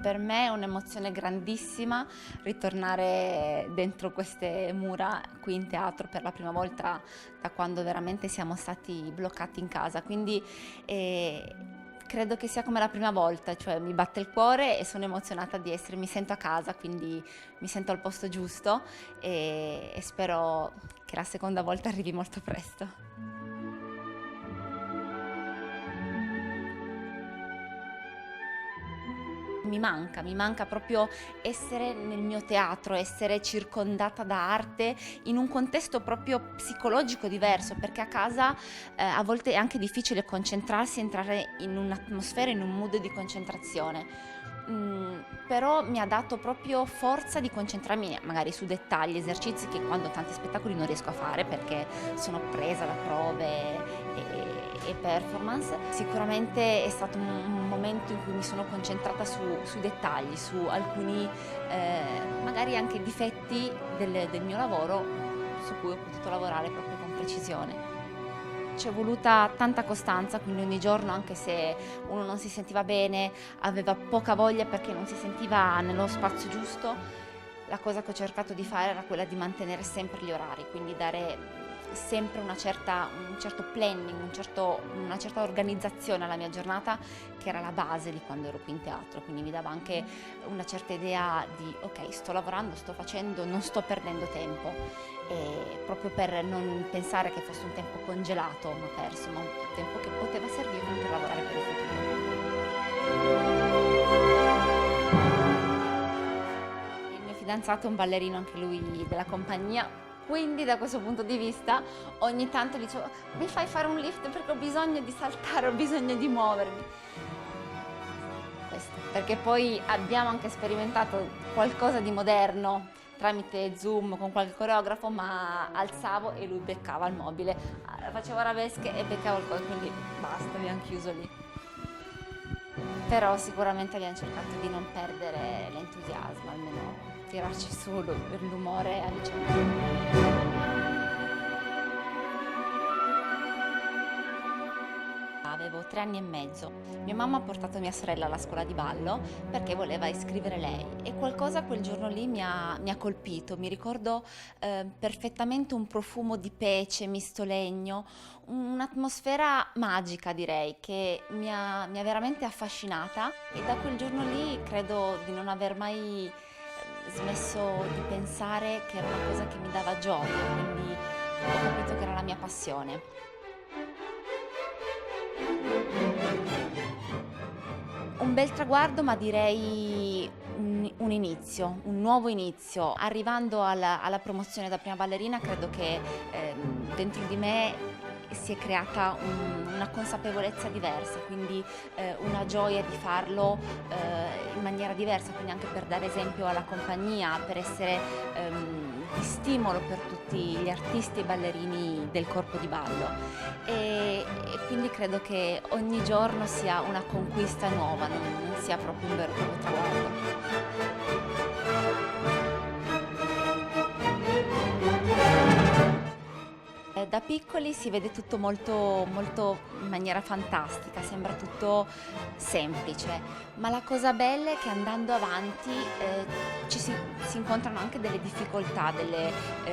Per me è un'emozione grandissima ritornare dentro queste mura qui in teatro per la prima volta da quando veramente siamo stati bloccati in casa, quindi credo che sia come la prima volta, cioè mi batte il cuore e sono emozionata di essere, mi sento a casa, quindi mi sento al posto giusto e spero che la seconda volta arrivi molto presto. Mi manca proprio essere nel mio teatro, essere circondata da arte in un contesto proprio psicologico diverso, perché a casa a volte è anche difficile concentrarsi, entrare in un'atmosfera, in un mood di concentrazione. Però mi ha dato proprio forza di concentrarmi magari su dettagli, esercizi che quando ho tanti spettacoli non riesco a fare perché sono presa da prove e performance. Sicuramente è stato un momento in cui mi sono concentrata sui dettagli, su alcuni magari anche difetti del mio lavoro su cui ho potuto lavorare proprio con precisione. C'è voluta tanta costanza, quindi ogni giorno, anche se uno non si sentiva bene, aveva poca voglia perché non si sentiva nello spazio giusto, la cosa che ho cercato di fare era quella di mantenere sempre gli orari, quindi dare sempre un certo planning, una certa organizzazione alla mia giornata che era la base di quando ero qui in teatro, quindi mi dava anche una certa idea di ok, sto lavorando, sto facendo, non sto perdendo tempo, e proprio per non pensare che fosse un tempo congelato ma perso, ma un tempo che poteva servirmi per lavorare per il futuro. Il mio fidanzato è un ballerino anche lui della compagnia, quindi da questo punto di vista ogni tanto dicevo mi fai fare un lift perché ho bisogno di saltare, ho bisogno di muovermi. Questo, perché poi abbiamo anche sperimentato qualcosa di moderno tramite Zoom con qualche coreografo, ma alzavo e lui beccava il mobile, facevo arabesche e beccavo il coso, quindi basta, abbiamo chiuso lì. Però sicuramente abbiamo cercato di non perdere l'entusiasmo, almeno tirarci su l'umore a vicenda. Avevo 3 anni e mezzo. Mia mamma ha portato mia sorella alla scuola di ballo perché voleva iscrivere lei e qualcosa quel giorno lì mi ha colpito. Mi ricordo perfettamente un profumo di pece, misto legno, un'atmosfera magica direi che mi ha veramente affascinata e da quel giorno lì credo di non aver mai smesso di pensare che era una cosa che mi dava gioia, quindi ho capito che era la mia passione. Un bel traguardo, ma direi un inizio, un nuovo inizio. Arrivando alla promozione da prima ballerina, credo che dentro di me si è creata una consapevolezza diversa, quindi una gioia di farlo in maniera diversa, quindi anche per dare esempio alla compagnia, per essere di stimolo per tutti gli artisti e ballerini del corpo di ballo. E quindi credo che ogni giorno sia una conquista nuova, non sia proprio un vero e proprio traguardo. Da piccoli si vede tutto molto, molto in maniera fantastica, sembra tutto semplice, ma la cosa bella è che andando avanti si incontrano anche delle difficoltà,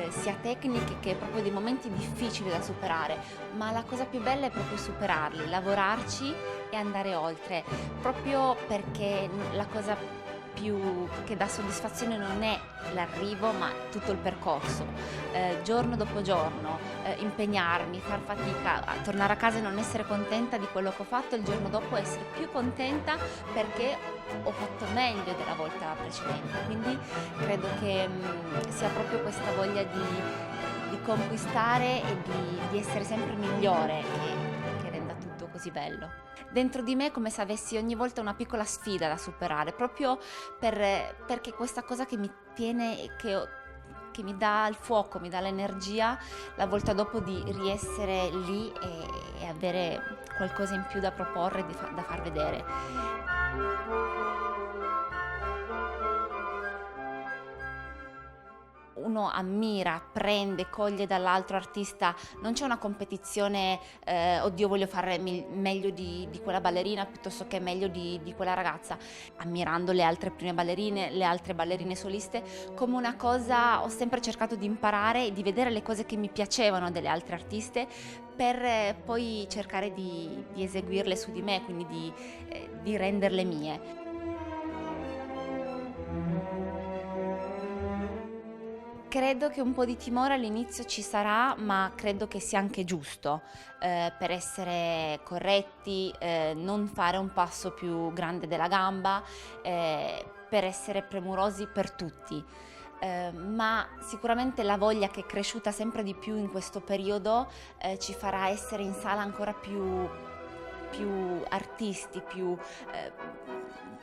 sia tecniche che proprio dei momenti difficili da superare, ma la cosa più bella è proprio superarli, lavorarci e andare oltre, proprio perché la cosa più che dà soddisfazione non è l'arrivo, ma tutto il percorso. Giorno dopo giorno, impegnarmi, far fatica, a tornare a casa e non essere contenta di quello che ho fatto, il giorno dopo essere più contenta perché ho fatto meglio della volta precedente. Quindi credo che sia proprio questa voglia di conquistare e di essere sempre migliore che renda tutto così bello. Dentro di me è come se avessi ogni volta una piccola sfida da superare, proprio perché questa cosa che mi tiene, che mi dà il fuoco, mi dà l'energia, la volta dopo di riessere lì e avere qualcosa in più da proporre, da far vedere. uno ammira, prende, coglie dall'altro artista, non c'è una competizione, oddio voglio fare meglio di quella ballerina piuttosto che meglio di quella ragazza, ammirando le altre prime ballerine, le altre ballerine soliste, come una cosa ho sempre cercato di imparare e di vedere le cose che mi piacevano delle altre artiste per poi cercare di eseguirle su di me, quindi di renderle mie. Credo che un po' di timore all'inizio ci sarà, ma credo che sia anche giusto, per essere corretti, non fare un passo più grande della gamba, per essere premurosi per tutti. Ma sicuramente la voglia che è cresciuta sempre di più in questo periodo, ci farà essere in sala ancora più artisti,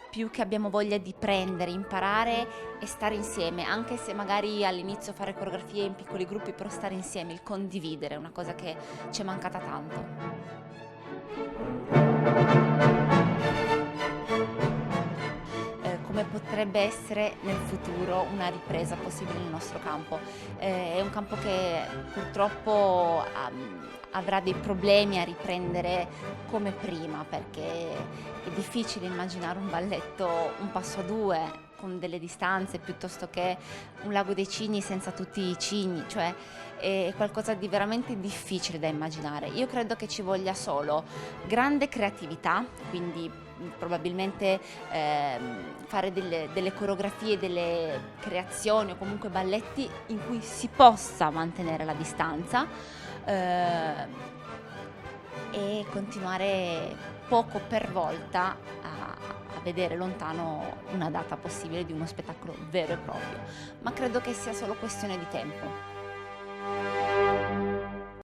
più che abbiamo voglia di prendere, imparare e stare insieme, anche se magari all'inizio fare coreografie in piccoli gruppi, però stare insieme, il condividere, è una cosa che ci è mancata tanto. Come potrebbe essere nel futuro una ripresa possibile nel nostro campo. È un campo che purtroppo avrà dei problemi a riprendere come prima, perché è difficile immaginare un balletto un passo a due con delle distanze piuttosto che un lago dei cigni senza tutti i cigni, cioè è qualcosa di veramente difficile da immaginare. Io credo che ci voglia solo grande creatività, quindi probabilmente fare delle coreografie, delle creazioni o comunque balletti in cui si possa mantenere la distanza e continuare poco per volta a vedere lontano una data possibile di uno spettacolo vero e proprio, ma credo che sia solo questione di tempo.